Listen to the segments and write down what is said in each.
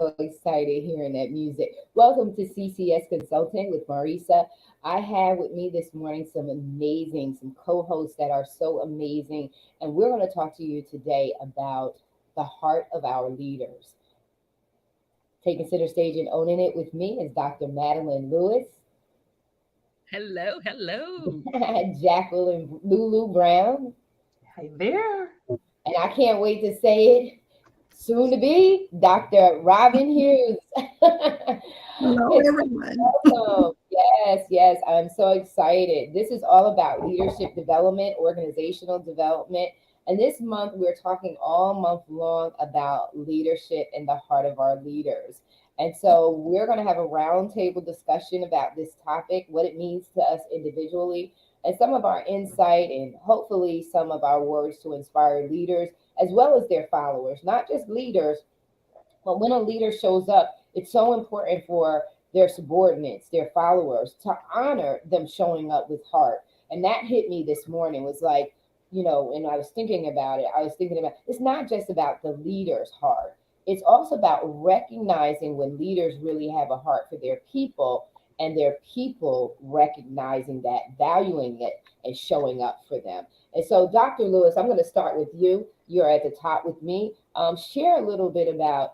so excited hearing that music. Welcome to CCS Consulting with Marissa. I have with me this morning some co-hosts that are so amazing. And we're going to talk to you today about the heart of our leaders. Taking center stage and owning it with me is Dr. Madeline Lewis, Hello, hello. Jacqueline LuLu Brown, Hey there. and I can't wait to say it, soon to be Dr. Robin Hughes. Hello, everyone. Welcome. Yes, yes, I'm so excited. This is all about leadership development, organizational development. And this month, we're talking all month long about leadership in the heart of our leaders. And so we're going to have a roundtable discussion about this topic, what it means to us individually, and some of our insight, and hopefully some of our words to inspire leaders as well as their followers, not just leaders, but when a leader shows up, it's so important for their subordinates, their followers, to honor them showing up with heart. And that hit me this morning, was like, and I was thinking about it. I was thinking about it's not just about the leader's heart. It's also about recognizing when leaders really have a heart for their people, and their people recognizing that, valuing it, and showing up for them. And so, Dr. Lewis, I'm going to start with you. You're at the top with me. Share a little bit about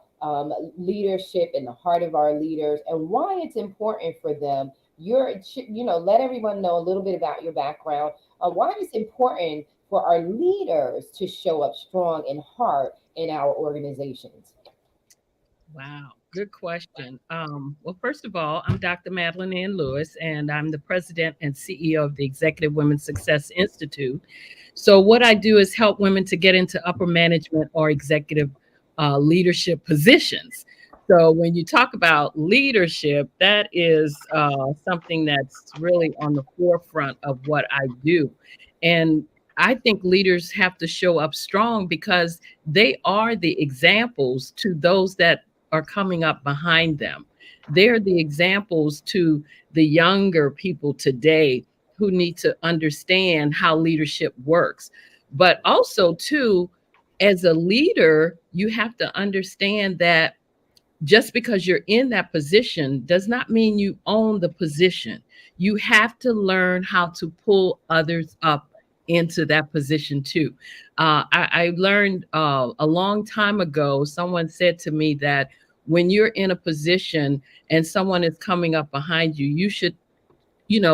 leadership in the heart of our leaders and why it's important for them. Let everyone know a little bit about your background, why it's important for our leaders to show up strong in heart in our organizations. Wow, good question. Well, first of all, I'm Dr. Madeline Ann Lewis, and I'm the president and CEO of the Executive Women's Success Institute. So, what I do is help women to get into upper management or executive leadership positions. So, when you talk about leadership, that is something that's really on the forefront of what I do. And I think leaders have to show up strong because they are the examples to those that are coming up behind them. They're the examples to the younger people today who need to understand how leadership works. But also, too, as a leader, you have to understand that just because you're in that position does not mean you own the position. You have to learn how to pull others up into that position too. I learned a long time ago, someone said to me that when you're in a position and someone is coming up behind you, you should,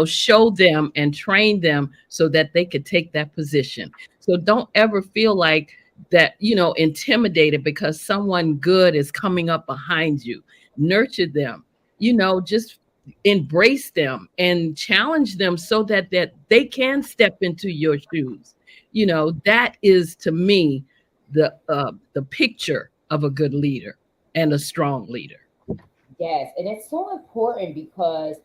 show them and train them so that they could take that position. So don't ever feel like that, intimidated because someone good is coming up behind you. Nurture them, just embrace them and challenge them so that they can step into your shoes. That is to me the picture of a good leader and a strong leader. Yes, and it's so important because,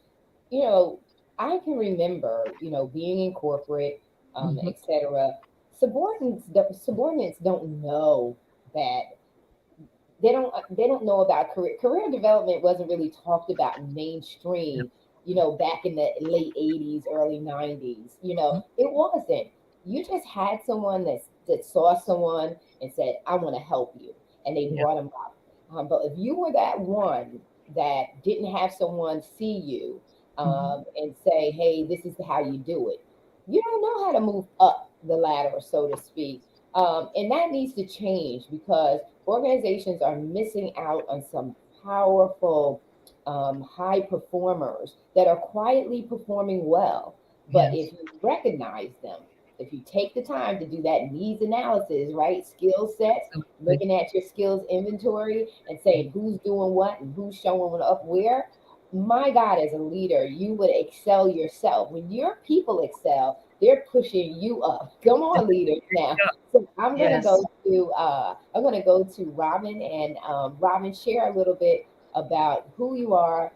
you know, I can remember, being in corporate, Mhm. et cetera. Subordinates don't know that they don't know about career development wasn't really talked about Yeah. mainstream, back in the late 80s, early 90s. Mhm. It wasn't. You just had someone that saw someone and said, I want to help you, and they Yeah. brought them up. But if you were that one that didn't have someone see you, Mhm. and say, hey, this is how you do it, you don't know how to move up the ladder, so to speak. And that needs to change because organizations are missing out on some powerful, high performers that are quietly performing well. But Yes. if you recognize them, if you take the time to do that needs analysis, right? Skill sets, Absolutely. looking at your skills inventory and saying who's doing what and who's showing up where. My God, as a leader, you would excel yourself. When your people excel, they're pushing you up. Come on, leaders now. So Yes. I'm gonna go to Robin, and Robin, share a little bit about who you are,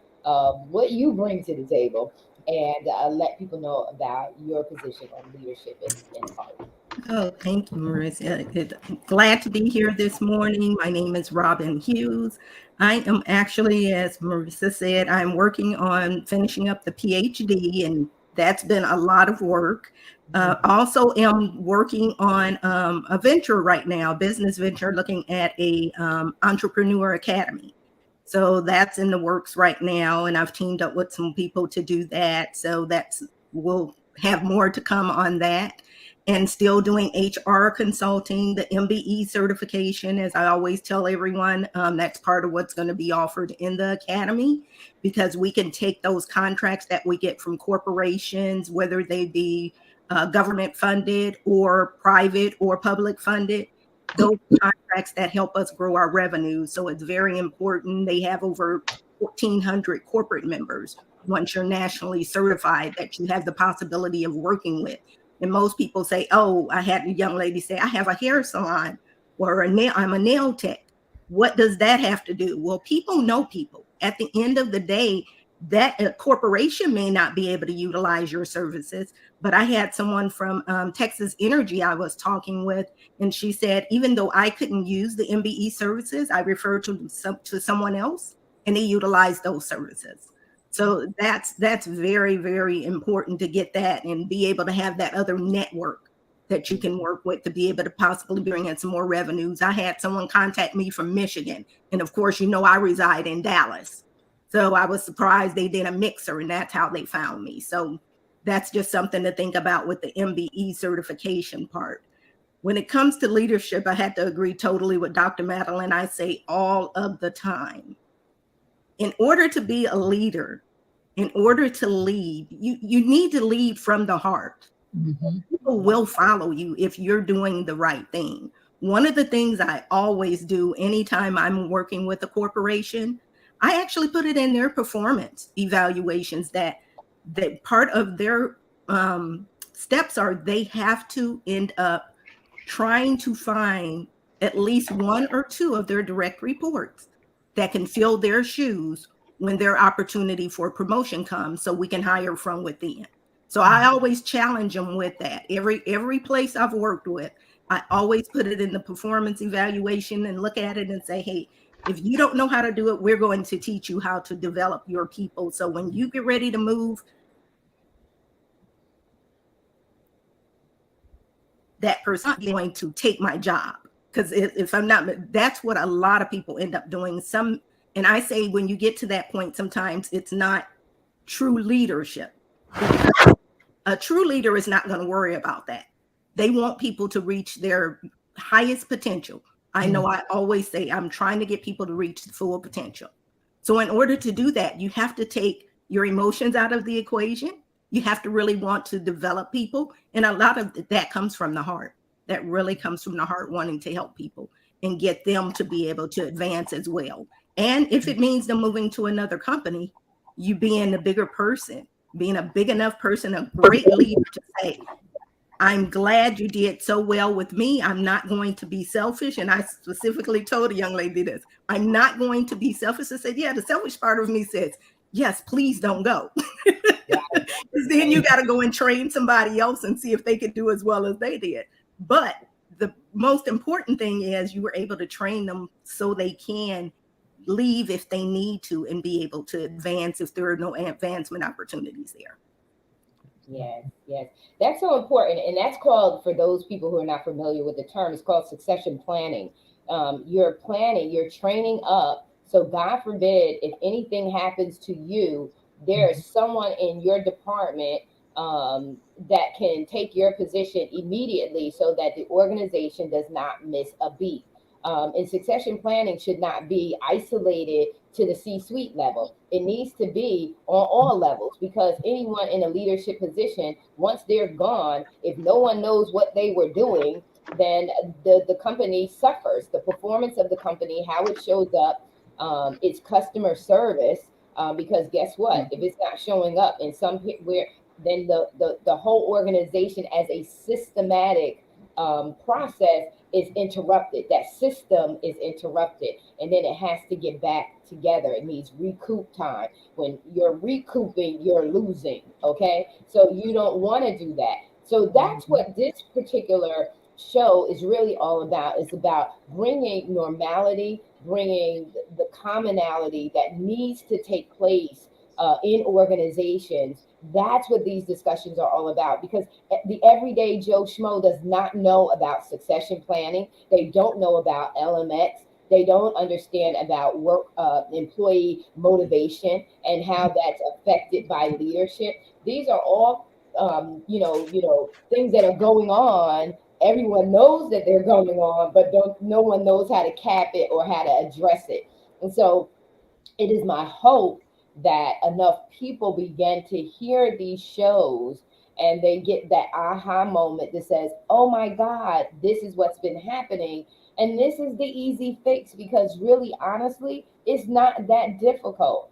what you bring to the table, and let people know about your position on leadership and heart. Oh, thank you, Marissa. Glad to be here this morning. My name is Robin Hughes. I am actually, as Marissa said, I'm working on finishing up the PhD, and that's been a lot of work. Also, am working on a venture right now, business venture, looking at a entrepreneur academy. So that's in the works right now. And I've teamed up with some people to do that. So we'll have more to come on that. And still doing HR consulting, the MBE certification, as I always tell everyone, that's part of what's going to be offered in the academy, because we can take those contracts that we get from corporations, whether they be government funded or private or public funded, those contracts that help us grow our revenue. So it's very important. They have over 1,400 corporate members once you're nationally certified that you have the possibility of working with. And most people say, oh, I had a young lady say, I have a hair salon or I'm a nail tech. What does that have to do? Well, people know people. At the end of the day, that a corporation may not be able to utilize your services. But I had someone from Texas Energy I was talking with, and she said, even though I couldn't use the MBE services, I referred to someone else, and they utilized those services. So that's very, very important to get that and be able to have that other network that you can work with to be able to possibly bring in some more revenues. I had someone contact me from Michigan, and of course, I reside in Dallas. So I was surprised they did a mixer, and that's how they found me. So that's just something to think about with the MBE certification part. When it comes to leadership, I had to agree totally with Dr. Madeline. I say all of the time, in order to be a leader, in order to lead, you need to lead from the heart. Mm-hmm. People will follow you if you're doing the right thing. One of the things I always do anytime I'm working with a corporation, I actually put it in their performance evaluations that part of their steps are they have to end up trying to find at least one or two of their direct reports that can fill their shoes when their opportunity for promotion comes, so we can hire from within. So I always challenge them with that. Every place I've worked with, I always put it in the performance evaluation and look at it and say, hey, if you don't know how to do it, we're going to teach you how to develop your people. So when you get ready to move, that person is going to take my job. Because if I'm not, that's what a lot of people end up doing. And I say, when you get to that point, sometimes it's not true leadership. A true leader is not going to worry about that. They want people to reach their highest potential. I know I always say I'm trying to get people to reach the full potential. So in order to do that, you have to take your emotions out of the equation. You have to really want to develop people. And a lot of that comes from the heart. That really comes from the heart, wanting to help people and get them to be able to advance as well. And if it means them moving to another company, you being a bigger person, being a big enough person, a great leader to say, I'm glad you did so well with me. I'm not going to be selfish. And I specifically told a young lady this. I'm not going to be selfish. I said, yeah, the selfish part of me says, yes, please don't go. Because then you got to go and train somebody else and see if they could do as well as they did. But the most important thing is you were able to train them so they can leave if they need to and be able to advance if there are no advancement opportunities there. Yes. That's so important. And that's called, for those people who are not familiar with the term, it's called succession planning. You're planning, you're training up. So God forbid, if anything happens to you, there's someone in your department that can take your position immediately so that the organization does not miss a beat. And succession planning should not be isolated to the C-suite level. It needs to be on all levels, because anyone in a leadership position, once they're gone, if no one knows what they were doing, then the company suffers. The performance of the company, how it shows up, its customer service, because guess what? If it's not showing up in somewhere, then the whole organization as a systematic process is interrupted. That system is interrupted, and then it has to get back together. It needs recoup time. When you're recouping, you're losing. Okay, so you don't want to do that. So that's what this particular show is really all about. It's about bringing normality, bringing the commonality that needs to take place in organizations. That's what these discussions are all about, because the everyday Joe Schmo does not know about succession planning. They don't know about LMX. They don't understand about work, employee motivation and how that's affected by leadership. These are all, things that are going on. Everyone knows that they're going on, but no one knows how to cap it or how to address it. And so it is my hope that enough people begin to hear these shows and they get that aha moment that says, oh my God, this is what's been happening. And this is the easy fix, because really, honestly, it's not that difficult.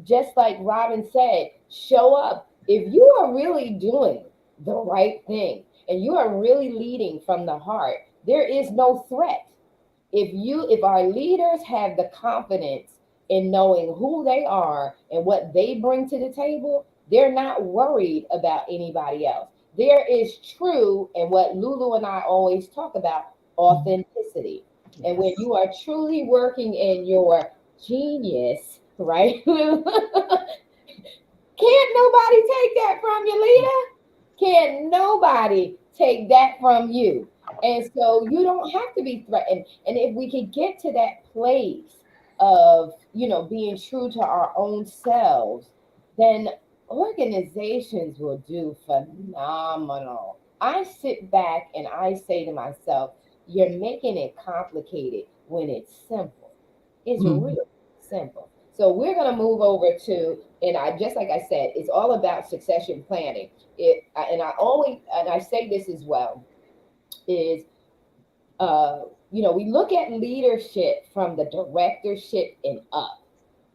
Just like Robin said, show up. If you are really doing the right thing and you are really leading from the heart, there is no threat. If our leaders have the confidence in knowing who they are and what they bring to the table, they're not worried about anybody else. There is true, and what LuLu and I always talk about, authenticity. And when you are truly working in your genius, right? Can't nobody take that from you, leader. Can't nobody take that from you. And so you don't have to be threatened. And if we could get to that place of, being true to our own selves, then organizations will do phenomenal. I sit back and I say to myself, you're making it complicated when it's simple. It's really simple. So we're going to move over to, and I just like I said, it's all about succession planning. And I say this as well, is we look at leadership from the directorship and up,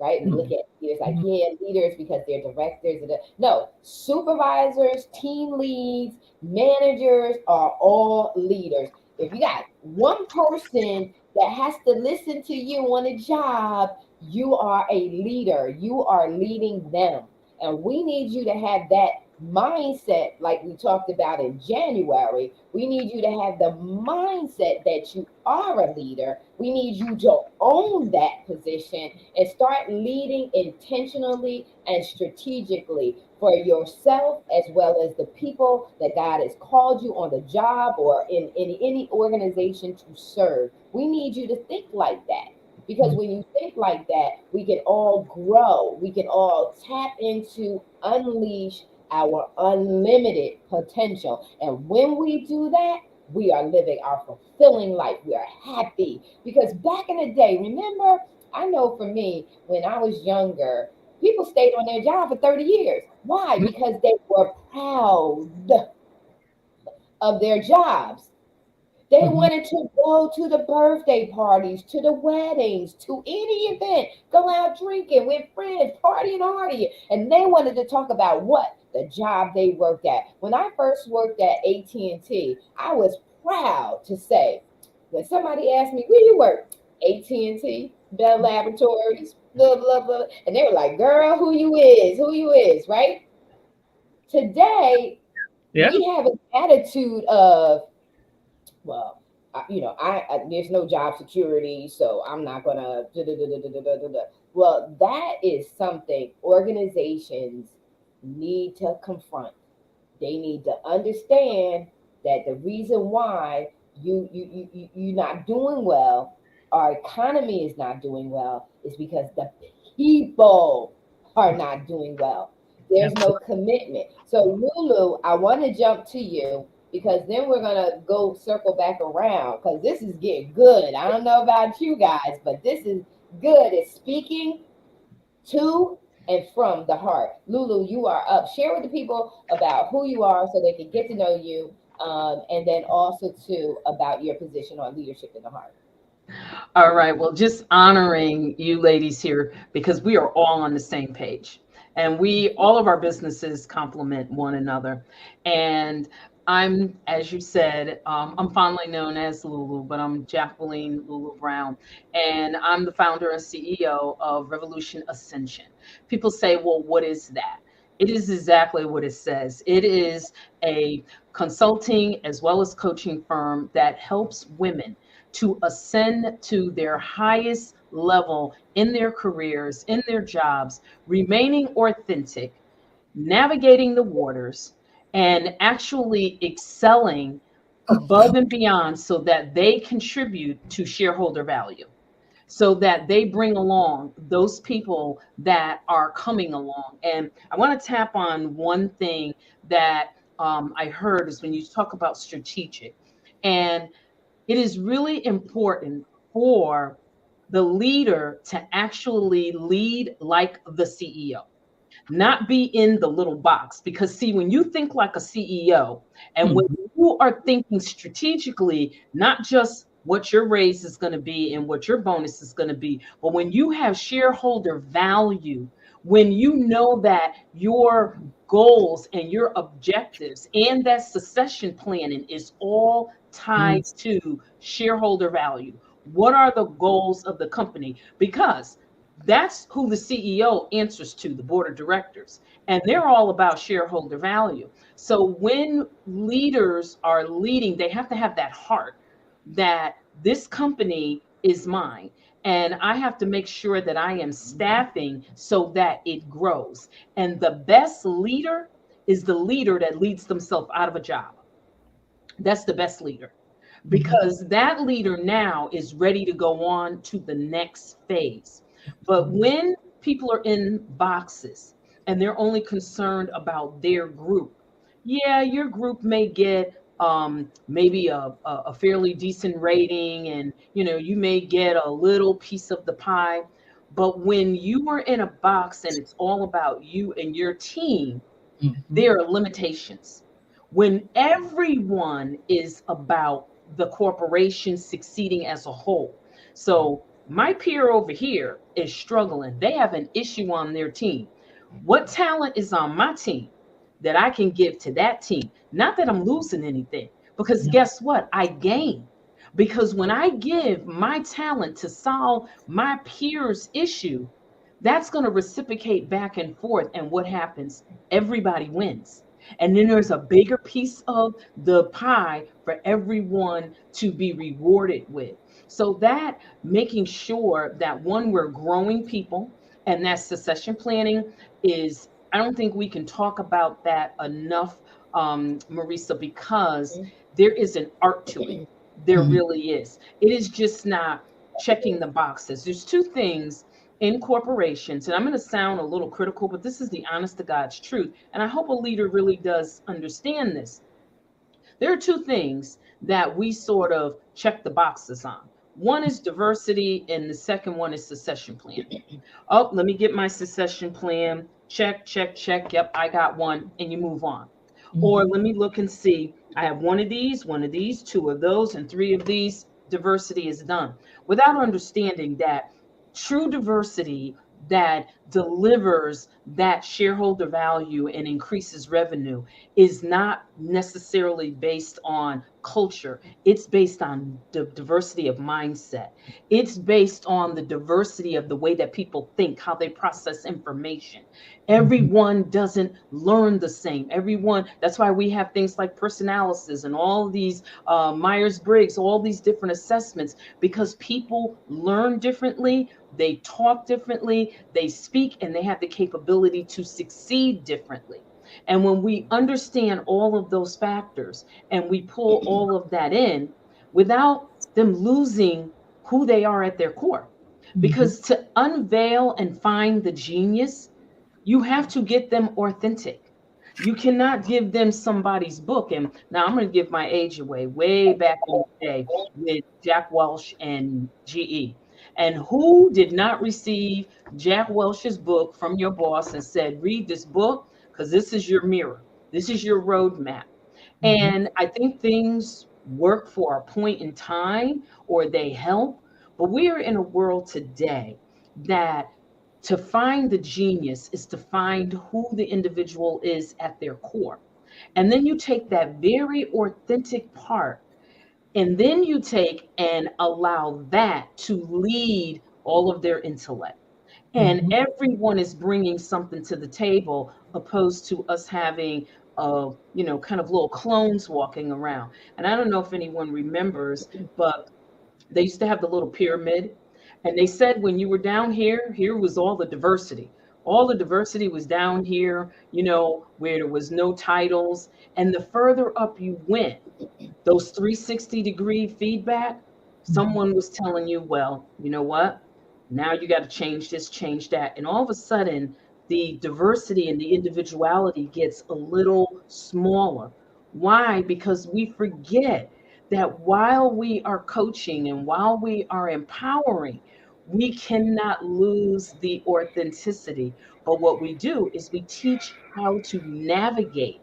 right? We look at leaders like, leaders because they're directors. No, supervisors, team leads, managers are all leaders. If you got one person that has to listen to you on a job, you are a leader. You are leading them. And we need you to have that mindset, like we talked about in January. We need you to have the mindset that you are a leader. We need you to own that position and start leading intentionally and strategically for yourself, as well as the people that God has called you on the job or in any organization to serve. We need you to think like that. Because when you think like that, we can all grow. We can all tap into, unleash our unlimited potential. And when we do that, we are living our fulfilling life. We are happy. Because back in the day, remember, I know for me, when I was younger, people stayed on their job for 30 years. Why? Because they were proud of their jobs. They wanted to go to the birthday parties, to the weddings, to any event, go out drinking with friends, partying hardy. And they wanted to talk about what? The job they worked at. When I first worked at AT&T, I was proud to say, when somebody asked me, where you work? AT&T, Bell Laboratories, blah, blah, blah. And they were like, girl, who you is, right? Today, we have an attitude of, well, there's no job security, so I'm not gonna. Well, that is something organizations need to confront. They need to understand that the reason why you're not doing well, our economy is not doing well, is because the people are not doing well. There's no commitment. So LuLu, I want to jump to you, because then we're going to go circle back around, because this is getting good. I don't know about you guys, but this is good. It's speaking to and from the heart. LuLu, you are up. Share with the people about who you are so they can get to know you, and then also too about your position on leadership in the heart. All right. Well, just honoring you ladies here, because we are all on the same page, and all of our businesses complement one another. And I'm, as you said, I'm fondly known as LuLu, but I'm Jacqueline LuLu Brown, and I'm the founder and CEO of Revolution Ascension. People say, well, what is that? It is exactly what it says. It is a consulting as well as coaching firm that helps women to ascend to their highest level in their careers, in their jobs, remaining authentic, navigating the waters, and actually excelling above and beyond so that they contribute to shareholder value. so that they bring along those people that are coming along. And I want to tap on one thing that I heard is when you talk about strategic. And it is really important for the leader to actually lead like the CEO, not be in the little box. Because, see, when you think like a CEO and when you are thinking strategically, not just what your raise is going to be and what your bonus is going to be, but when you have shareholder value, when you know that your goals and your objectives and that succession planning is all tied to shareholder value. What are the goals of the company? Because that's who the CEO answers to, the board of directors, and they're all about shareholder value. So when leaders are leading, they have to have that heart that this company is mine, and I have to make sure that I am staffing so that it grows. And the best leader is the leader that leads themselves out of a job. That's the best leader, because that leader now is ready to go on to the next phase. But when people are in boxes and they're only concerned about their group, yeah, your group may get maybe a fairly decent rating, and you may get a little piece of the pie. But when you are in a box and it's all about you and your team, there are limitations. When everyone is about the corporation succeeding as a whole. So my peer over here is struggling. They have an issue on their team. What talent is on my team that I can give to that team? Not that I'm losing anything, because guess what? I gain. Because when I give my talent to solve my peer's issue, that's going to reciprocate back and forth. And what happens? Everybody wins. And then there's a bigger piece of the pie for everyone to be rewarded with. So that making sure that, one, we're growing people, and that succession planning is, I don't think we can talk about that enough, Marissa, because there is an art to it. There really is. It is just not checking the boxes. There's two things in corporations, and I'm going to sound a little critical, but this is the honest to God's truth. And I hope a leader really does understand this. There are two things that we sort of check the boxes on. One is diversity, and the second one is succession plan. Oh, let me get my succession plan. Check, check, check. Yep, I got one, and you move on. Or let me look and see. I have one of these, two of those, and three of these. Diversity is done. Without understanding that true diversity that delivers that shareholder value and increases revenue is not necessarily based on culture. It's based on the diversity of mindset. It's based on the diversity of the way that people think, how they process information. Everyone doesn't learn the same. Everyone, that's why we have things like personanalysis and all these Myers-Briggs, all these different assessments, because people learn differently, they talk differently, they speak, and they have the capability to succeed differently. And when we understand all of those factors and we pull all of that in without them losing who they are at their core, because to unveil and find the genius, you have to get them authentic. You cannot give them somebody's book. And now I'm going to give my age away, way back in the day with Jack Welch and GE. And who did not receive Jack Welch's book from your boss and said, read this book, because this is your mirror. This is your roadmap. And I think things work for a point in time, or they help. But we are in a world today that to find the genius is to find who the individual is at their core. And then you take that very authentic part, and then you take and allow that to lead all of their intellect. And everyone is bringing something to the table, opposed to us having kind of little clones walking around. And I don't know if anyone remembers, but they used to have the little pyramid. And they said when you were down here, here was all the diversity. All the diversity was down here, where there was no titles. And the further up you went, those 360-degree feedback, Someone was telling you, well, you know what? Now you got to change this, change that. And all of a sudden, the diversity and the individuality gets a little smaller. Why? Because we forget that while we are coaching and while we are empowering, we cannot lose the authenticity. But what we do is we teach how to navigate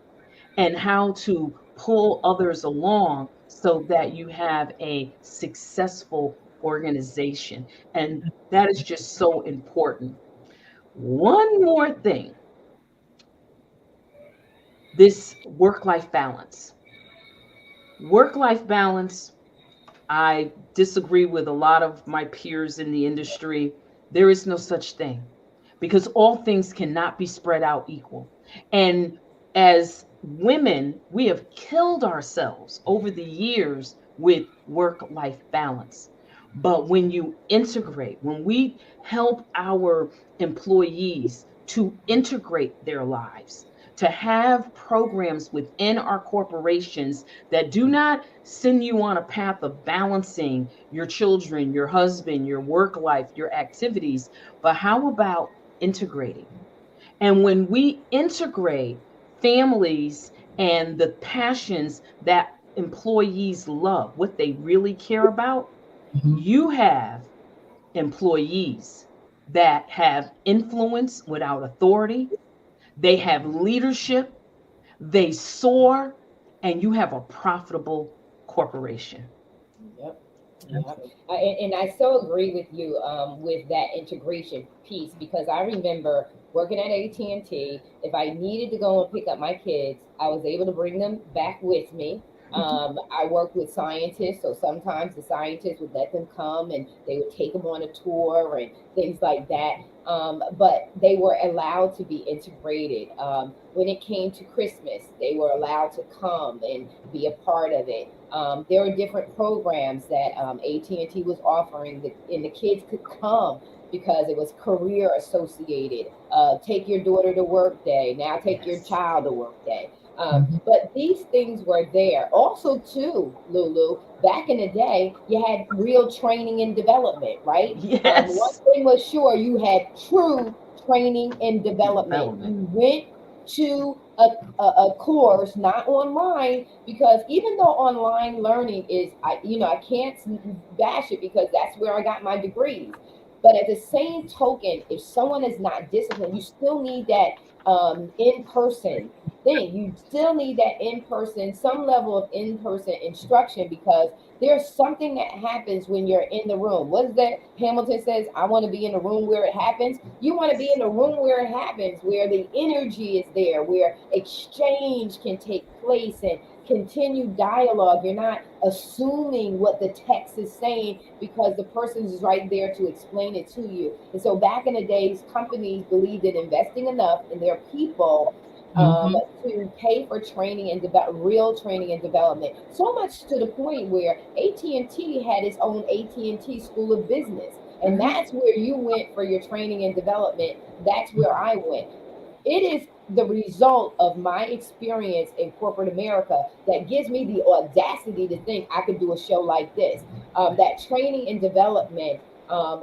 and how to pull others along so that you have a successful organization. And that is just so important. One more thing, this work life balance. Work life balance, I disagree with a lot of my peers in the industry. There is no such thing because all things cannot be spread out equal. And as women, we have killed ourselves over the years with work life balance. But when you integrate, when we help our employees to integrate their lives, to have programs within our corporations that do not send you on a path of balancing your children, your husband, your work life, your activities, but how about integrating? And when we integrate families and the passions that employees love, what they really care about, you have employees that have influence without authority, they have leadership, they soar, and you have a profitable corporation. Yep. Yep. And I so agree with you with that integration piece because I remember working at AT&T. If I needed to go and pick up my kids, I was able to bring them back with me. I worked with scientists, so sometimes the scientists would let them come and they would take them on a tour and things like that. But they were allowed to be integrated. When it came to Christmas, they were allowed to come and be a part of it. There were different programs that AT&T was offering, and the kids could come because it was career associated. Take your daughter to work day. Now take your child to work day. But these things were there. Also, too, Lulu, back in the day, you had real training and development, right? One Yes. thing was sure, you had true training and development. You went to a course, not online, because even though online learning is, I can't bash it because that's where I got my degrees. But at the same token, if someone is not disciplined, you still need that in person thing. You still need that in person, some level of in person instruction because there's something that happens when you're in the room. What is that? Hamilton says, I want to be in the room where it happens. You want to be in the room where it happens, where the energy is there, where exchange can take place and continue dialogue. You're not assuming what the text is saying because the person is right there to explain it to you. And so back in the days, companies believed in investing enough in their people to pay for training and real training and development. So much to the point where AT&T had its own AT&T School of Business. And that's where you went for your training and development. That's where I went. It is the result of my experience in corporate America that gives me the audacity to think I could do a show like this. That training and development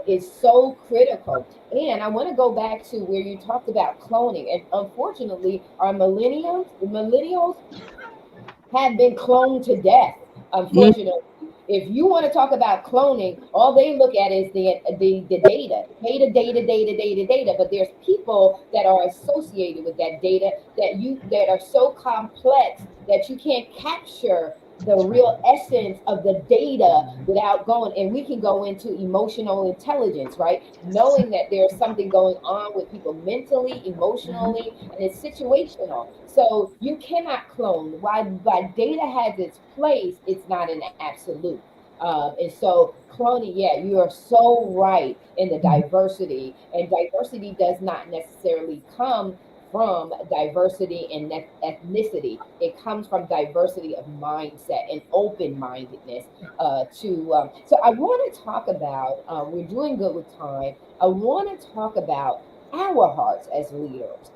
is so critical. And I want to go back to where you talked about cloning. And unfortunately, our millennials have been cloned to death, unfortunately. If you want to talk about cloning, all they look at is the data. But there's people that are associated with that data that are so complex that you can't capture the real essence of the data without going. And we can go into emotional intelligence, right? Knowing that there's something going on with people mentally, emotionally, and it's situational. So you cannot clone. While data has its place, it's not an absolute. And so cloning, yeah, you are so right in the diversity. And diversity does not necessarily come from diversity in ethnicity. It comes from diversity of mindset and open-mindedness. So I want to talk about. We're doing good with time. I want to talk about our hearts as leaders.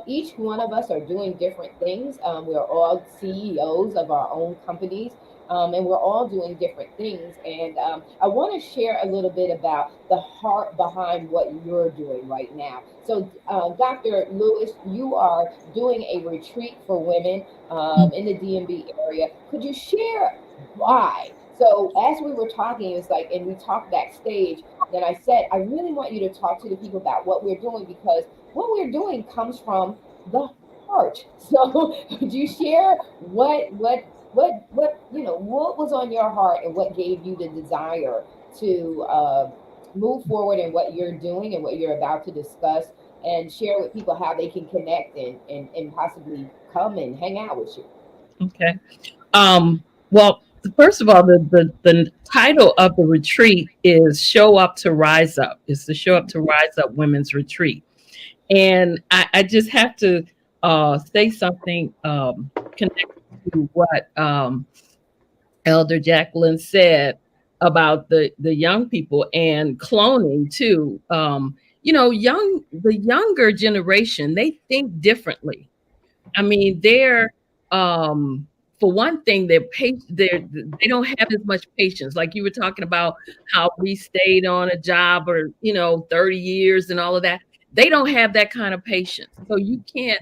Each one of us are doing different things. We're all CEOs of our own companies. And we're all doing different things. And I want to share a little bit about the heart behind what you're doing right now. So, Dr. Lewis, you are doing a retreat for women in the DMV area. Could you share why? So, as we were talking, it's like, and we talked backstage, then I said, I really want you to talk to the people about what we're doing, because what we're doing comes from the heart. So, could you share what was on your heart, and what gave you the desire to move forward in what you're doing and what you're about to discuss, and share with people how they can connect and possibly come and hang out with you? Okay. Well, first of all, the title of the retreat is Show Up to Rise Up. It's the Show Up to Rise Up Women's Retreat. And I just have to say something connected to what Elder Jacqueline said about the young people and cloning too. The younger generation, they think differently. I mean, they're for one thing, they don't have as much patience. Like you were talking about how we stayed on a job or 30 years and all of that. They don't have that kind of patience. So you can't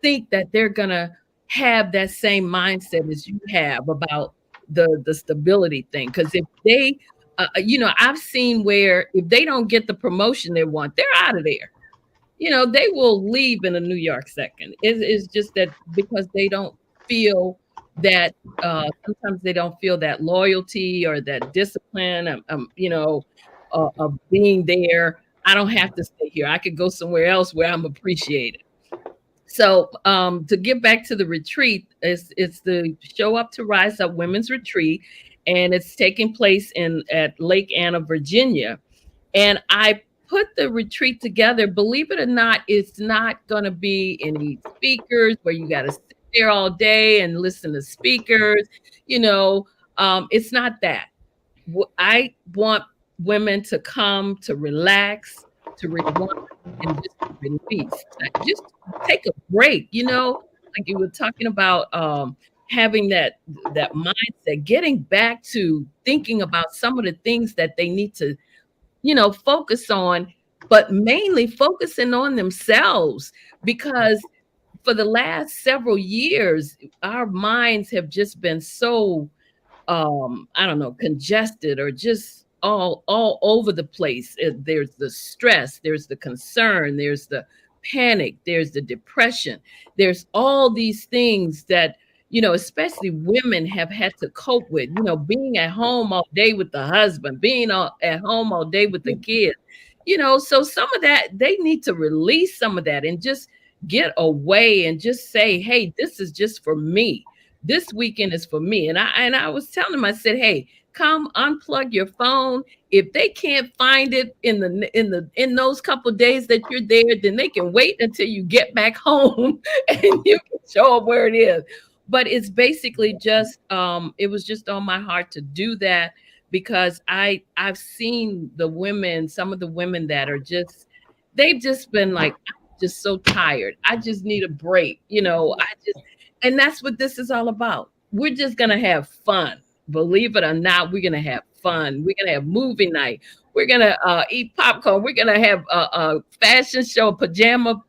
think that they're gonna have that same mindset as you have about the stability thing. Because if they I've seen where if they don't get the promotion they want, they're out of there. They will leave in a New York second. It's just that because they don't feel that sometimes they don't feel that loyalty or that discipline, of being there. I don't have to stay here. I could go somewhere else where I'm appreciated. So to get back to the retreat, it's the Show Up to Rise Up Women's Retreat, and it's taking place at Lake Anna, Virginia. And I put the retreat together. Believe it or not, it's not going to be any speakers where you got to sit there all day and listen to speakers. It's not that. I want women to come to relax, to rewind, and just release. Just take a break. Like you were talking about having that mindset, getting back to thinking about some of the things that they need to focus on, but mainly focusing on themselves, because for the last several years, our minds have just been so, I don't know, congested or just all over the place. There's the stress, there's the concern, there's the panic, there's the depression, there's all these things that especially women have had to cope with, being at home all day with the husband, being at home all day with the kids, so some of that, they need to release some of that and just get away and just say, hey, this is just for me. This weekend is for me. And I was telling them, I said, hey, come unplug your phone. If they can't find it in those couple of days that you're there, then they can wait until you get back home and you can show them where it is. But it's basically just it was just on my heart to do that, because I've seen some of the women that are they've just been like, I'm just so tired. I just need a break. And that's what this is all about. We're just gonna have fun. Believe it or not, we're gonna have fun. We're gonna have movie night. We're gonna eat popcorn. We're gonna have a fashion show, pajama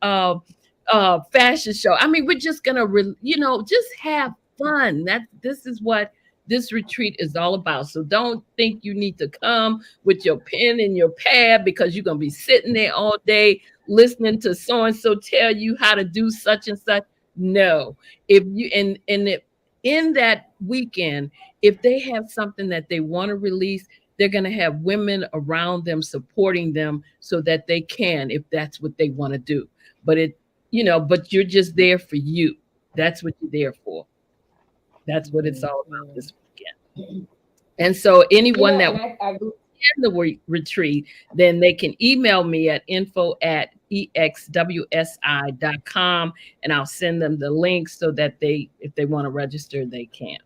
fashion show. I mean, we're just gonna just have fun. This is what this retreat is all about. So don't think you need to come with your pen and your pad, because you're gonna be sitting there all day listening to so and so tell you how to do such and such. No. If you in that weekend, if they have something that they want to release, they're going to have women around them supporting them so that they can, if that's what they want to do. But you're just there for you. That's what you're there for. That's what it's all about this weekend. And so anyone that in the retreat, then they can email me at info@exwsi.com, and I'll send them the link so that if they want to register, they can.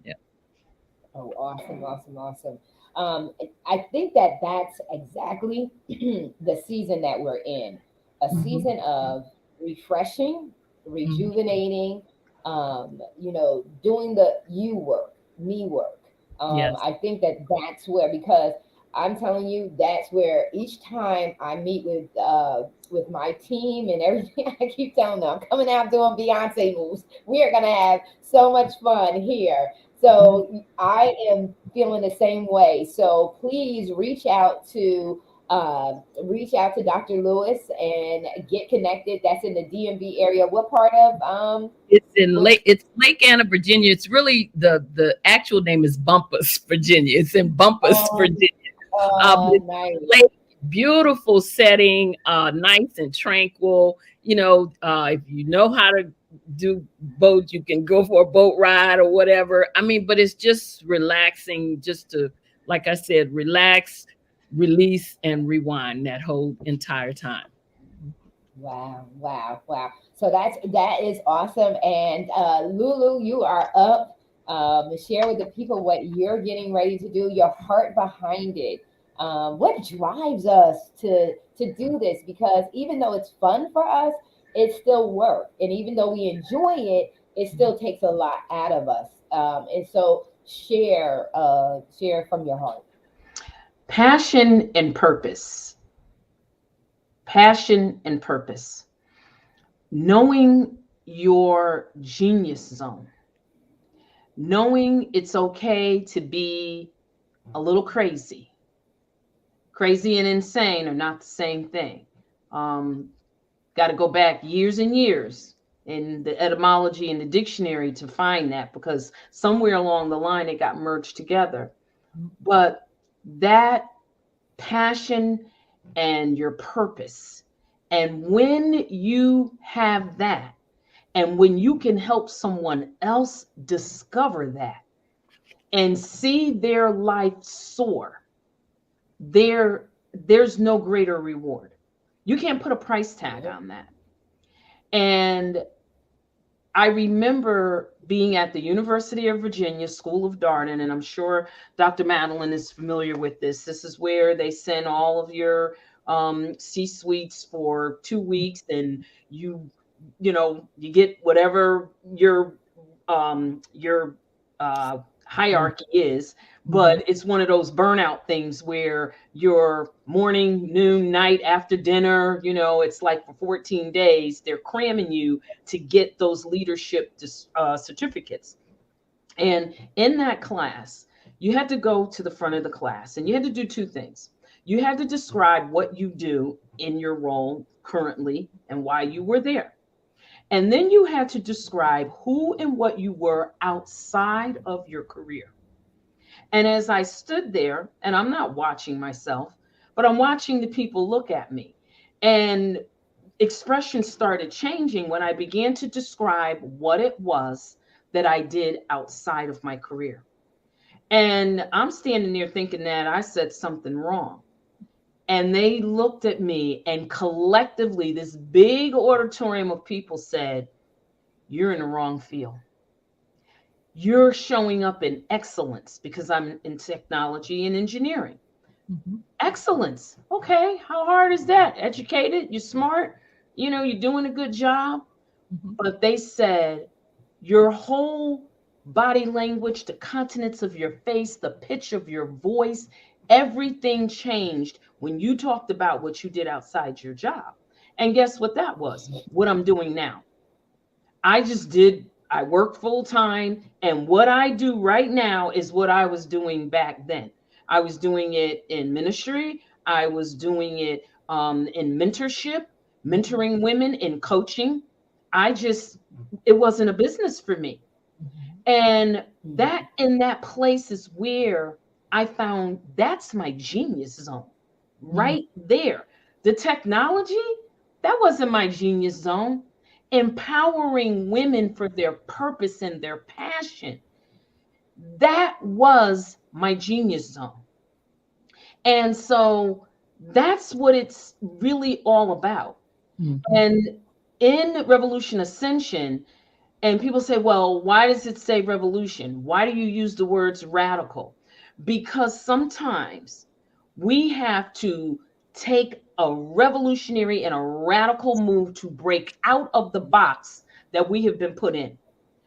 Yeah. Oh, awesome. I think that's exactly the season that we're in, a season of refreshing, rejuvenating, doing the you work, me work. Yes. I think that that's where, because I'm telling you, that's where each time I meet with my team and everything, I keep telling them, I'm coming out doing Beyonce moves. We are gonna have so much fun here. So I am feeling the same way. So please reach out to Dr. Lewis and get connected. That's in the DMV area. What part of It's Lake Anna, Virginia. It's really the actual name is Bumpus, Virginia. It's in Bumpus, um Virginia. But it's nice. lake, beautiful setting, nice and tranquil. If you know how to do boat, you can go for a boat ride or whatever. I mean, but it's just relaxing, just to, like I said, relax, release, and rewind that whole entire time. Wow, wow, wow. So that is awesome. And Lulu, you are up. Share with the people what you're getting ready to do, your heart behind it. What drives us to do this? Because even though it's fun for us, it's still work. And even though we enjoy it, it still takes a lot out of us. And so share from your heart. Passion and purpose. Passion and purpose. Knowing your genius zone. Knowing it's okay to be a little crazy. Crazy and insane are not the same thing. Got to go back years and years in the etymology and the dictionary to find that, because somewhere along the line it got merged together. But that passion and your purpose, and when you have that, and when you can help someone else discover that and see their life soar, there's no greater reward. You can't put a price tag on that. And I remember being at the University of Virginia School of Darden, and I'm sure Dr. Madeline is familiar with this. This is where they send all of your C-suites for 2 weeks, and you get whatever your hierarchy is, but it's one of those burnout things where your morning, noon, night, after dinner, it's like for 14 days, they're cramming you to get those leadership certificates. And in that class, you had to go to the front of the class and you had to do two things. You had to describe what you do in your role currently and why you were there. And then you had to describe who and what you were outside of your career. And as I stood there, and I'm not watching myself, but I'm watching the people look at me. And expressions started changing when I began to describe what it was that I did outside of my career. And I'm standing there thinking that I said something wrong. And they looked at me, and collectively, this big auditorium of people said, "You're in the wrong field. You're showing up in excellence," because I'm in technology and engineering. Excellence. Okay, how hard is that? Educated, you're smart, you're doing a good job. But they said, your whole body language, the countenance of your face, the pitch of your voice, everything changed when you talked about what you did outside your job. And guess what that was? What I'm doing now. I work full time, and what I do right now is what I was doing back then. I was doing it in ministry. I was doing it in mentorship, mentoring women, in coaching. It wasn't a business for me. And that in that place is where I found that's my genius zone right there. The technology, that wasn't my genius zone. Empowering women for their purpose and their passion, that was my genius zone. And so that's what it's really all about. And in Revolution Ascension, and people say, well, why does it say revolution? Why do you use the words radical? Because sometimes we have to take a revolutionary and a radical move to break out of the box that we have been put in.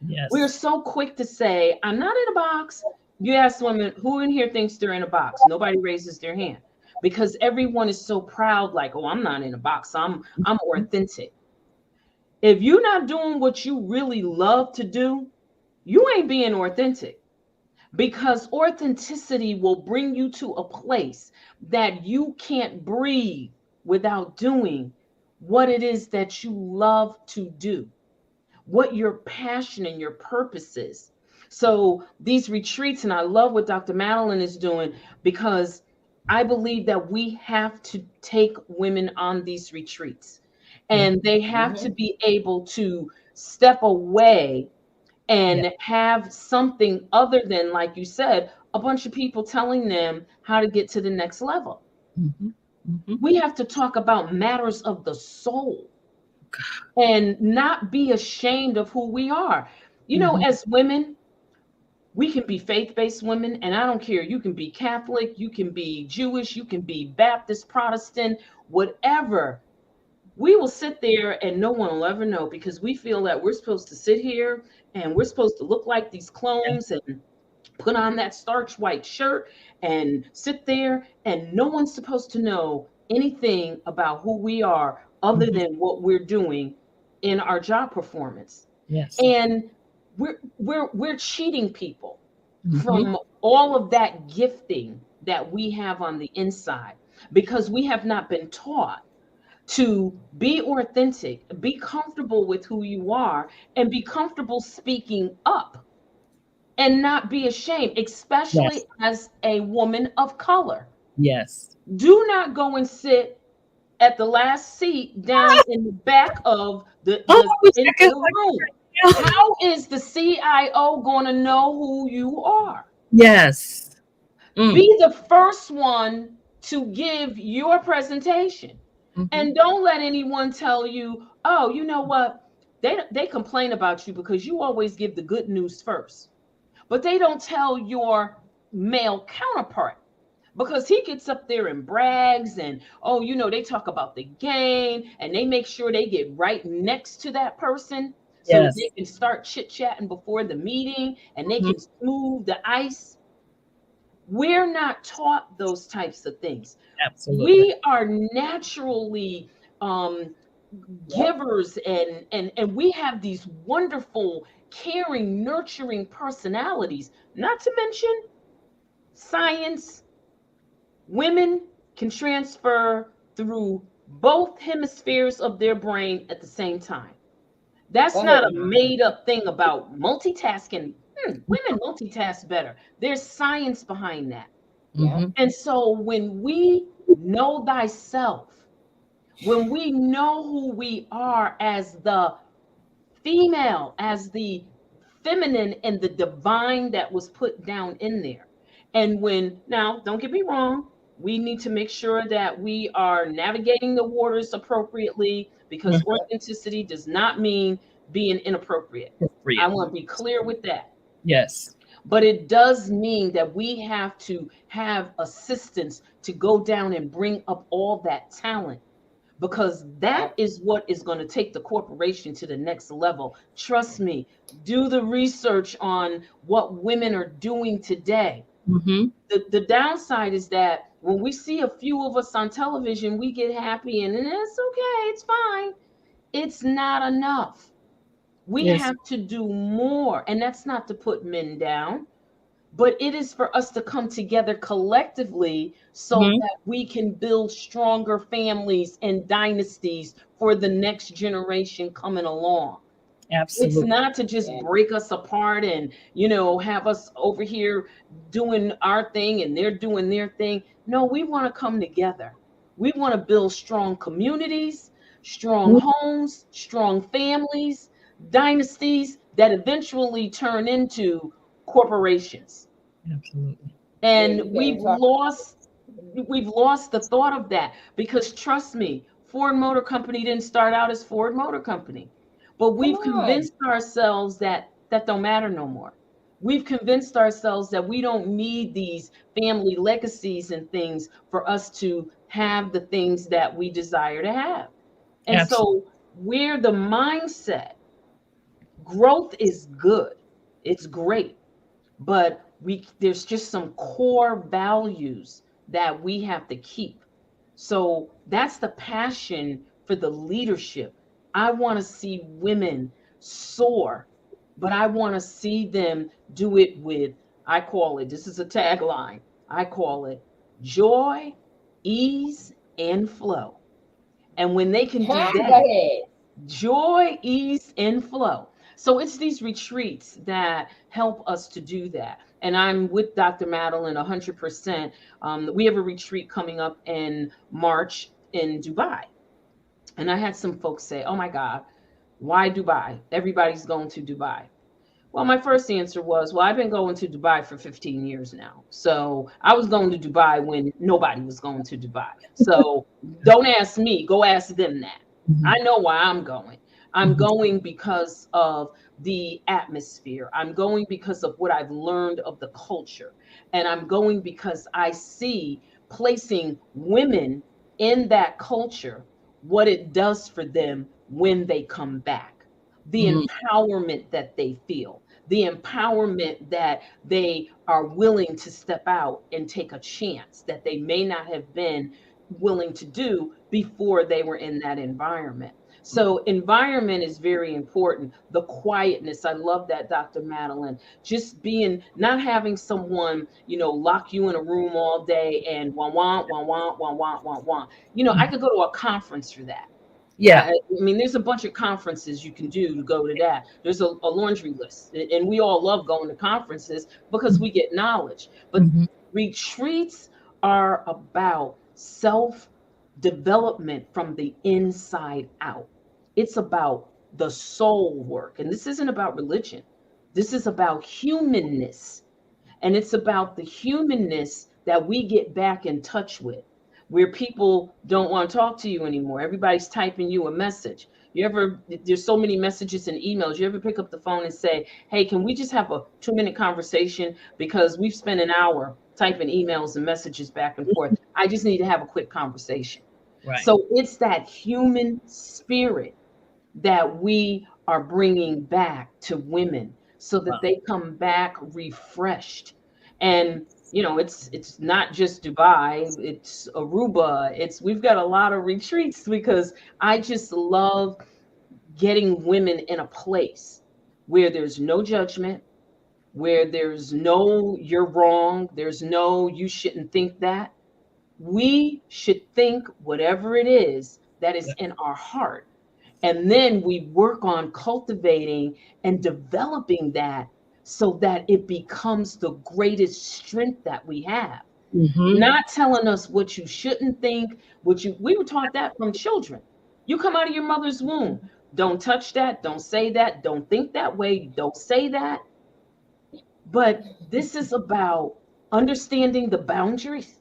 Yes. We're so quick to say, I'm not in a box. You ask women, who in here thinks they're in a box? Nobody raises their hand because everyone is so proud, like, oh, I'm not in a box. I'm authentic. If you're not doing what you really love to do, you ain't being authentic, because authenticity will bring you to a place that you can't breathe without doing what it is that you love to do, what your passion and your purpose is. So these retreats, and I love what Dr. Madeline is doing, because I believe that we have to take women on these retreats, and they have to be able to step away and have something other than, like you said, a bunch of people telling them how to get to the next level. We have to talk about matters of the soul and not be ashamed of who we are. You know, as women, we can be faith-based women, and I don't care. You can be Catholic, you can be Jewish, you can be Baptist, Protestant, whatever. We will sit there and no one will ever know, because we feel that we're supposed to sit here and we're supposed to look like these clones and put on that starch white shirt and sit there, and no one's supposed to know anything about who we are other than what we're doing in our job performance. Yes. And we're cheating people from all of that gifting that we have on the inside, because we have not been taught to be authentic, be comfortable with who you are, and be comfortable speaking up and not be ashamed, especially as a woman of color. Yes. Do not go and sit at the last seat down in the back of the room. How is the CIO going to know who you are? Yes. Be the first one to give your presentation. And don't let anyone tell you, oh, you know what? They complain about you because you always give the good news first. But they don't tell your male counterpart, because he gets up there and brags, and, oh, you know, they talk about the game, and they make sure they get right next to that person so they can start chit-chatting before the meeting, and they can smooth the ice. We're not taught those types of things. Absolutely. We are naturally givers, and we have these wonderful, caring, nurturing personalities. Not to mention science. Women can transfer through both hemispheres of their brain at the same time. That's not a made up thing about multitasking. Women multitask better. There's science behind that. And so when we know thyself, when we know who we are as the female, as the feminine and the divine that was put down in there. And now, don't get me wrong, we need to make sure that we are navigating the waters appropriately, because authenticity does not mean being inappropriate. I want to be clear with that. Yes. But it does mean that we have to have assistance to go down and bring up all that talent, because that is what is going to take the corporation to the next level. Trust me, do the research on what women are doing today. The downside is that when we see a few of us on television, we get happy and it's okay, it's fine. It's not enough. We have to do more. And that's not to put men down, but it is for us to come together collectively so that we can build stronger families and dynasties for the next generation coming along. Absolutely. It's not to just break us apart and, have us over here doing our thing and they're doing their thing. No, we want to come together. We want to build strong communities, strong homes, strong families, dynasties that eventually turn into corporations. Absolutely. And we've lost the thought of that, because trust me, Ford Motor Company didn't start out as Ford Motor Company, but we've convinced ourselves that don't matter no more. We've convinced ourselves that we don't need these family legacies and things for us to have the things that we desire to have. And so where the mindset growth is good. It's great. But there's just some core values that we have to keep. So that's the passion for the leadership. I want to see women soar, but I want to see them do it with, I call it, this is a tagline, I call it joy, ease, and flow. And when they can do Go that, ahead. joy, ease, and flow. So it's these retreats that help us to do that. And I'm with Dr. Madeline 100%. We have a retreat coming up in March in Dubai. And I had some folks say, oh my God, why Dubai? Everybody's going to Dubai. Well, my first answer was, well, I've been going to Dubai for 15 years now. So I was going to Dubai when nobody was going to Dubai. So don't ask me, go ask them that. I know why I'm going. I'm going because of the atmosphere. I'm going because of what I've learned of the culture. And I'm going because I see placing women in that culture, what it does for them when they come back, the empowerment that they feel, the empowerment that they are willing to step out and take a chance that they may not have been willing to do before they were in that environment. So environment is very important. The quietness, I love that, Dr. Madeline. Just being, not having someone, lock you in a room all day and wah, wah, wah, wah, wah, wah, wah, wah. I could go to a conference for that. Yeah. I mean, there's a bunch of conferences you can do to go to that. There's a laundry list, and we all love going to conferences because we get knowledge. But retreats are about self-development from the inside out. It's about the soul work. And this isn't about religion. This is about humanness. And it's about the humanness that we get back in touch with, where people don't want to talk to you anymore. Everybody's typing you a message. There's so many messages and emails. You ever pick up the phone and say, hey, can we just have a 2-minute conversation? Because we've spent an hour typing emails and messages back and forth. I just need to have a quick conversation. Right. So it's that human spirit that we are bringing back to women so that they come back refreshed. And it's not just Dubai, it's Aruba. We've got a lot of retreats because I just love getting women in a place where there's no judgment, where there's no you're wrong, there's no you shouldn't think that. We should think whatever it is that is in our heart. And then we work on cultivating and developing that so that it becomes the greatest strength that we have. Not telling us what you shouldn't think, we were taught that from children. You come out of your mother's womb. Don't touch that. Don't say that. Don't think that way. Don't say that. But this is about understanding the boundaries,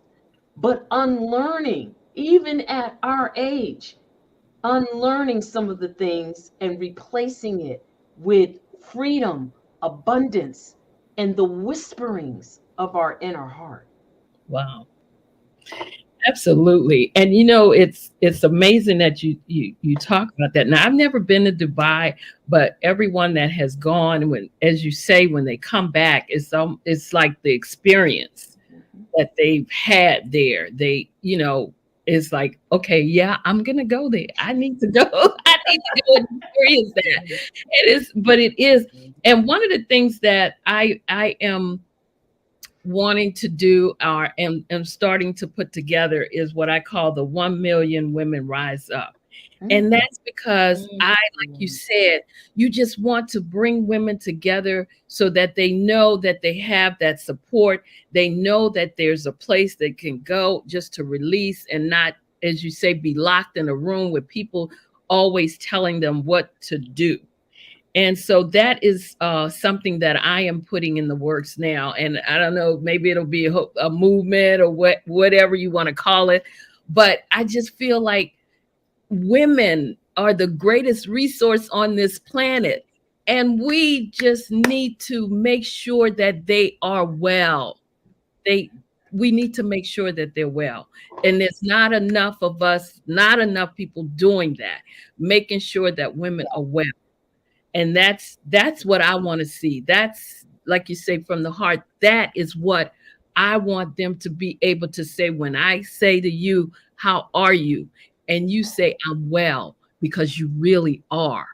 but unlearning, even at our age, unlearning some of the things and replacing it with freedom, abundance, and the whisperings of our inner heart. Wow. Absolutely. And it's amazing that you talk about that. Now, I've never been to Dubai, but everyone that has gone, as you say, when they come back, it's like the experience that they've had there. It's like, okay, yeah, I'm gonna go there. I need to go. I need to go and experience that. It is. And one of the things that I am wanting to do am starting to put together is what I call the 1 million women rise up. And that's because like you said, you just want to bring women together so that they know that they have that support. They know that there's a place they can go just to release and not, as you say, be locked in a room with people always telling them what to do. And so that is something that I am putting in the works now. And I don't know, maybe it'll be a movement or whatever you want to call it. But I just feel like women are the greatest resource on this planet. And we just need to make sure that they are well. We need to make sure that they're well. And there's not enough of us, not enough people doing that, making sure that women are well. And that's what I want to see. That's, like you say, from the heart. That is what I want them to be able to say when I say to you, how are you? And you say, I'm well, because you really are.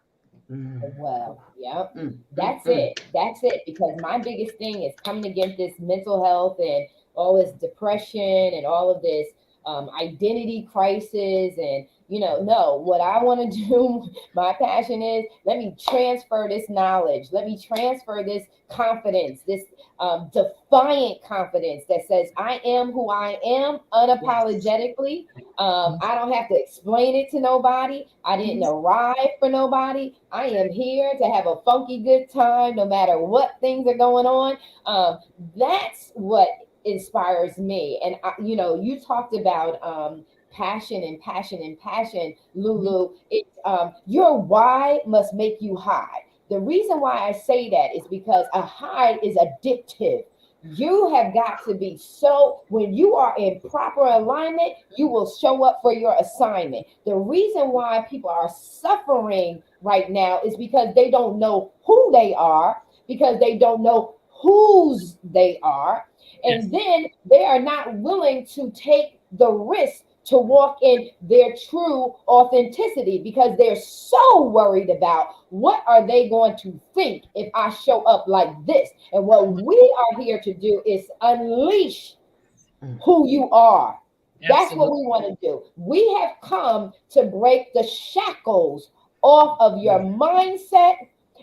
Well, yeah, Mm, mm, that's mm. it. That's it. Because my biggest thing is coming against this mental health and all this depression and all of this identity crisis. And, no, what I want to do, my passion is let me transfer this knowledge, let me transfer this confidence, this defiant confidence that says, I am who I am unapologetically. I don't have to explain it to nobody. I didn't arrive for nobody. I am here to have a funky good time, no matter what things are going on. That's what inspires me. And you talked about passion and passion and passion, LuLu. It's your why must make you high. The reason why I say that is because a high is addictive. You have got to be so, when you are in proper alignment, you will show up for your assignment. The reason why people are suffering right now is because they don't know who they are, because they don't know whose they are. Yes. And then they are not willing to take the risk to walk in their true authenticity because they're so worried about what are they going to think if I show up like this. And what we are here to do is unleash who you are. That's what Absolutely. we want to do. We have come to break the shackles off of your mindset.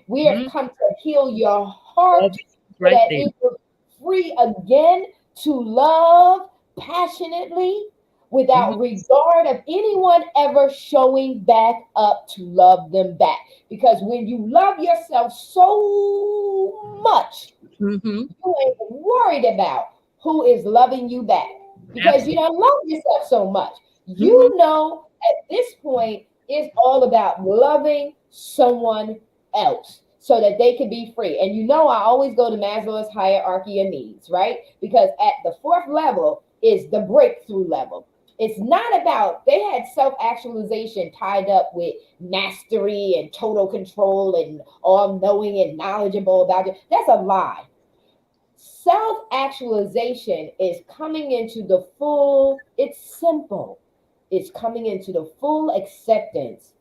We have come to heal your All heart these so right that there. it is free again to love passionately without regard of anyone ever showing back up to love them back. Because when you love yourself so much, Mm-hmm. you ain't worried about who is loving you back because you Absolutely. don't love yourself so much. Mm-hmm. You know, at this point, it's all about loving someone else so that they can be free. And I always go to Maslow's hierarchy of needs, right? Because at the fourth level is the breakthrough level. It's not about, they had self actualization tied up with mastery and total control and all knowing and knowledgeable about it. That's a lie. Self actualization is coming into the full, it's simple. It's coming into the full acceptance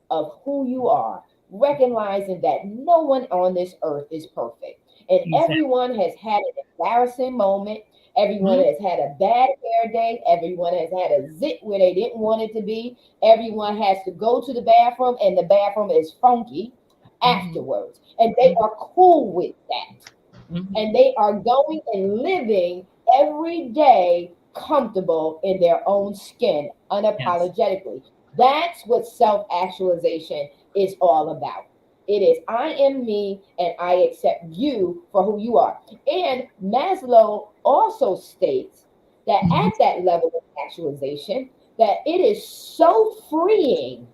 of who you are, recognizing that no one on this earth is perfect. And Exactly. everyone has had an embarrassing moment. Everyone Mhm. has had a bad hair day. Everyone has had a zit where they didn't want it to be. Everyone has to go to the bathroom and the bathroom is funky Mhm. afterwards. And they are cool with that, Mhm. and they are going and living every day comfortable in their own skin Yes. unapologetically. That's what self actualization is all about. It is, I am me and I accept you for who you are. And Maslow also states that Mhm. at that level of actualization, that it is so freeing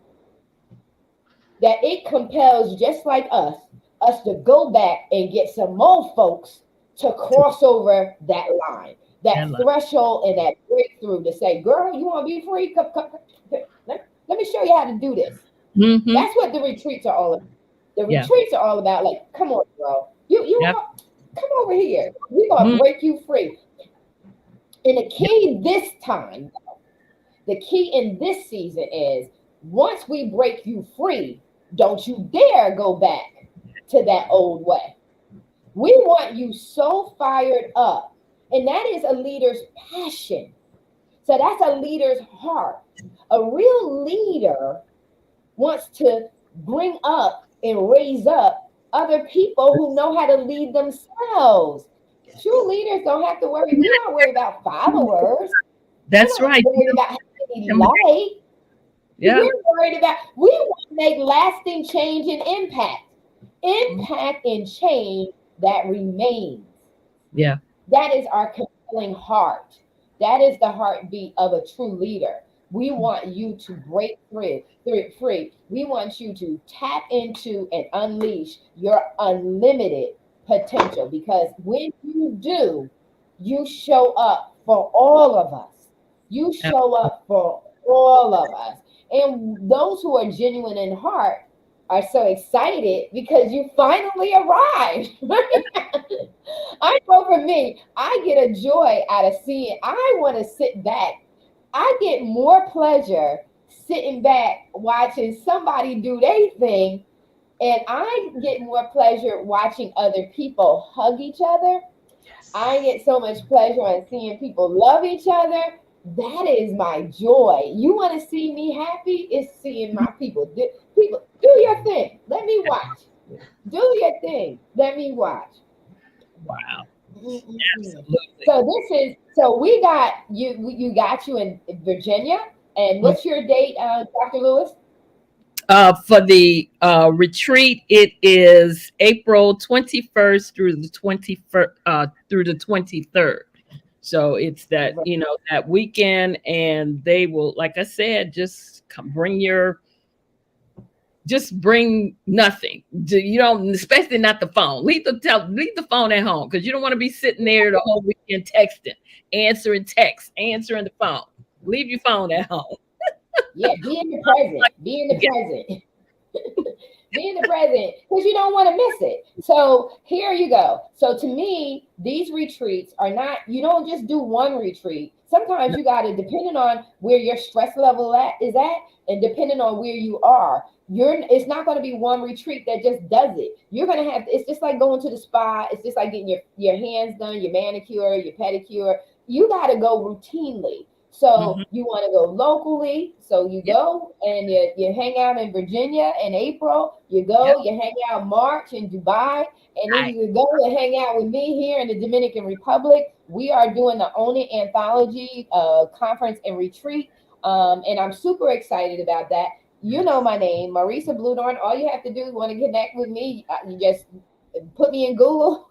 that it compels, just like us to go back and get some more folks to cross over that line, that That line. threshold and that breakthrough to say, girl, you want to be free? Come. Let me show you how to do this. Mhm. That's what the retreats are all about. The Yeah. retreats are all about, like, come on, bro. You Yep. want, come over here. We're going to Mhm. break you free. And the Yep. key this time, the key in this season is once we break you free, don't you dare go back to that old way. We want you so fired up. And that is a leader's passion. So that's a leader's heart. A real leader wants to bring up and raise up other people who know how to lead themselves. True leaders don't have to worry. We're not worried about followers. We're That's not right. worried about how many likes. Yeah. We're worried about, we want to make lasting change and impact. Impact and change that remains. Yeah. That is our compelling heart. That is the heartbeat of a true leader. We want you to break free. We want you to tap into and unleash your unlimited potential because when you do, you show up for all of us. You show Absolutely. up for all of us. And those who are genuine in heart, are so excited because you finally arrived. I know for me, I get a joy out of seeing, I want to sit back. I get more pleasure sitting back watching somebody do their thing, and I get more pleasure watching other people hug each other. I Yes. get so much pleasure on seeing people love each other. That is my joy. You want to see me happy? It's seeing my people do your thing. Let me watch. Do your thing. Let me watch. Wow. Mm-mm-mm. Absolutely. So we got you. You got you in Virginia. And what's your date, Dr. Lewis? For the retreat, it is April 21st through the 21st through the 23rd. So it's that, that weekend, and they will, like I said, just come, bring nothing. You don't, especially not the phone. Leave the phone at home, because you don't want to be sitting there the whole weekend texting, answering texts, answering the phone. Leave your phone at home. Yeah, be in the present. Be in the present. Be in the present, because you don't want to miss it. So here you go. So to me, these retreats are not, you don't just do one retreat. Sometimes you got to, depending on where your stress level is at, and depending on where you are, it's not going to be one retreat that just does it. You're going to have, it's just like going to the spa. It's just like getting your hands done, your manicure, your pedicure. You got to go routinely. So Mhm. you want to go locally. So you Yep. go and you hang out in Virginia in April. You Yep. go, you hang out March in Dubai. And then Right. you go and hang out with me here in the Dominican Republic. We are doing the Own It Anthology conference and retreat. And I'm super excited about that. You know my name, Marissa Bloedoorn. All you have to do is want to connect with me. You just put me in Google,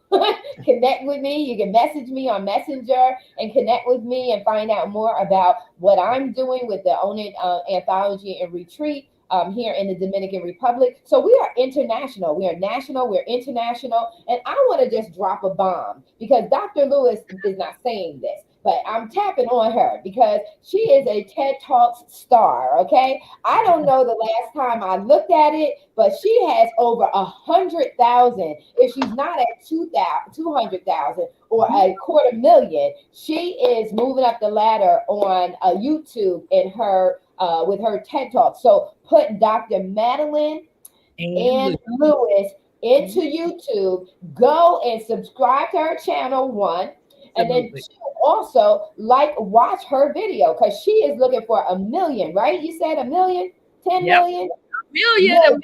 connect with me. You can message me on Messenger and connect with me and find out more about what I'm doing with the Own It Anthology and Retreat here in the Dominican Republic. So we are international. We are national. We're international. And I want to just drop a bomb, because Dr. Lewis is not saying this, but I'm tapping on her because she is a TED Talks star. Okay. I don't know the last time I looked at it, but she has over 100,000. If she's not at 200,000 or a quarter million, she is moving up the ladder on YouTube in her with her TED Talk. So put Dr. Madeline And and Luke. Lewis into YouTube. Go and subscribe to her channel, one. And then Absolutely. two, also watch her video, because she is looking for a million, right? You said a million, 10 Yep. million, Million, million,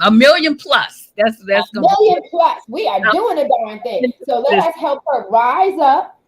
a million plus. a That's gonna be million plus. We are doing a darn thing. So let this. us help her rise up,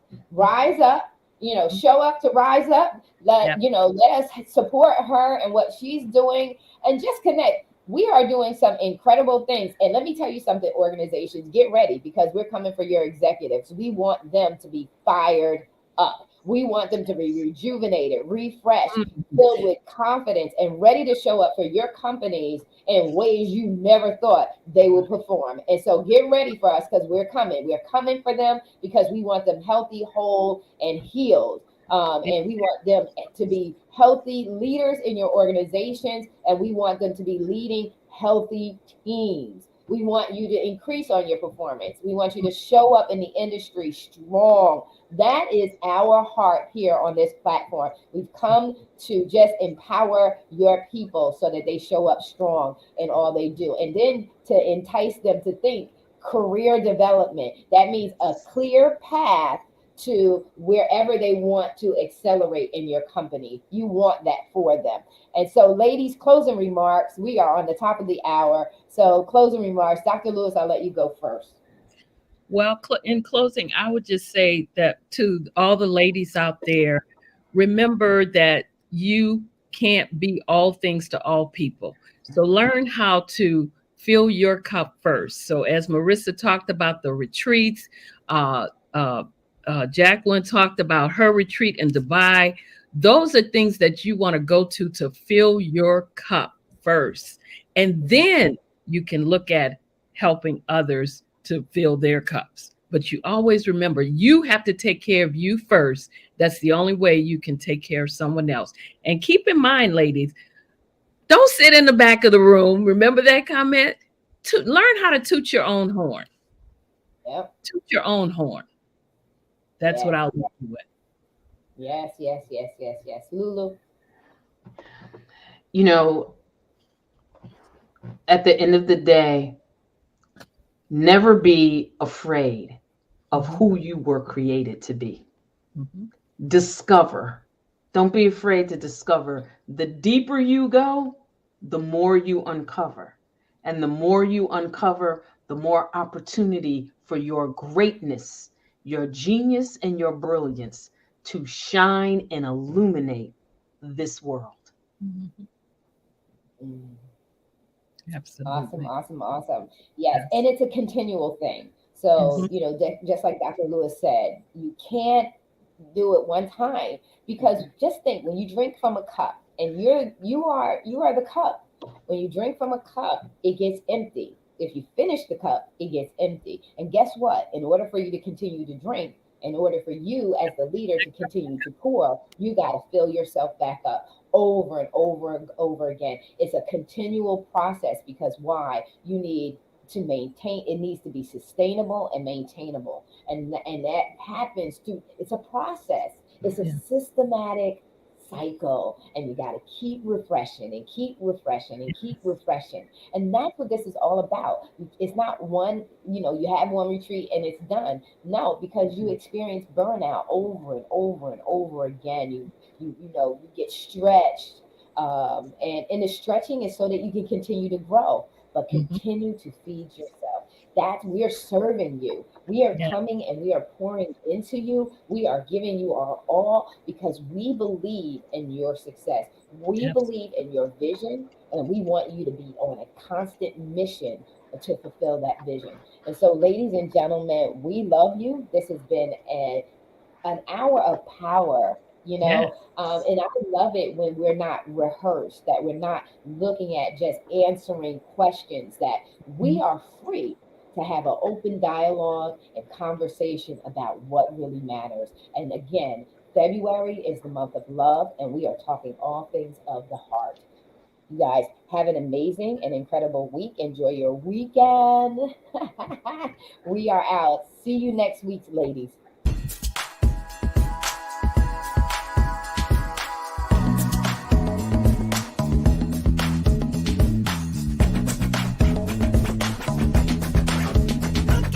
show up to rise up. Yeah. Let us support her and what she's doing, and just connect. We are doing some incredible things. And let me tell you something, organizations, get ready, because we're coming for your executives. We want them to be fired up. We want them to be rejuvenated, refreshed, Mhm. filled with confidence, and ready to show up for your companies in ways you never thought they will perform. And so get ready for us, because we're coming. We're coming for them, because we want them healthy, whole, and healed. And we want them to be healthy leaders in your organizations, and we want them to be leading healthy teams. We want you to increase on your performance. We want you to show up in the industry strong. That is our heart here on this platform. We've come to just empower your people so that they show up strong in all they do. And then to entice them to think career development. That means a clear path to wherever they want to accelerate in your company. You want that for them. And so, ladies, closing remarks. We are on the top of the hour. So, closing remarks. Dr. Lewis, I'll let you go first. Well, in closing, I would just say that to all the ladies out there, remember that you can't be all things to all people. So learn how to fill your cup first. So as Marissa talked about the retreats, uh, uh, Jacqueline talked about her retreat in Dubai. Those are things that you want to go to fill your cup first. And then you can look at helping others to fill their cups. But you always remember, you have to take care of you first. That's the only way you can take care of someone else. And keep in mind, ladies, Don't sit in the back of the room. Remember that comment? Learn how to toot your own horn. Yep. Toot your own horn. That's Yes. what I'll leave you with. Yes. LuLu. You know, at the end of the day, never be afraid of who you were created to be. Mhm. Discover. Don't be afraid to discover. The deeper you go, the more you uncover. And the more you uncover, the more opportunity for your greatness, your genius, and your brilliance to shine and illuminate this world. Mhm. Mm. Absolutely. Awesome. Yes. Yes. And it's a continual thing. So, Mhm. you know, just like Dr. Lewis said, you can't do it one time, because just think, when you drink from a cup, and you are the cup. When you drink from a cup, it gets empty. If you finish the cup, it gets empty. And guess what? In order for you to continue to drink, in order for you as the leader to continue to pour, you got to fill yourself back up over and over and over again. It's a continual process, because why? You need to maintain, it needs to be sustainable and maintainable. And that happens through, it's a process. It's a Yeah. systematic cycle, and you got to keep refreshing and keep refreshing and keep refreshing. And that's what this is all about. It's not one, you have one retreat and it's done. No, because you experience burnout over and over and over again. You get stretched, and the stretching is so that you can continue to grow, but Mhm. continue to feed yourself. That we are serving you. We are Yeah. coming and we are pouring into you. We are giving you our all, because we believe in your success. We Abs- believe in your vision, and we want you to be on a constant mission to fulfill that vision. And so, ladies and gentlemen, we love you. This has been an hour of power, Yeah. and I love it when we're not rehearsed, that we're not looking at just answering questions, that we Mhm. are free to have an open dialogue and conversation about what really matters. And again, February is the month of love, and we are talking all things of the heart. You guys have an amazing and incredible week. Enjoy your weekend. We are out. See you next week, ladies.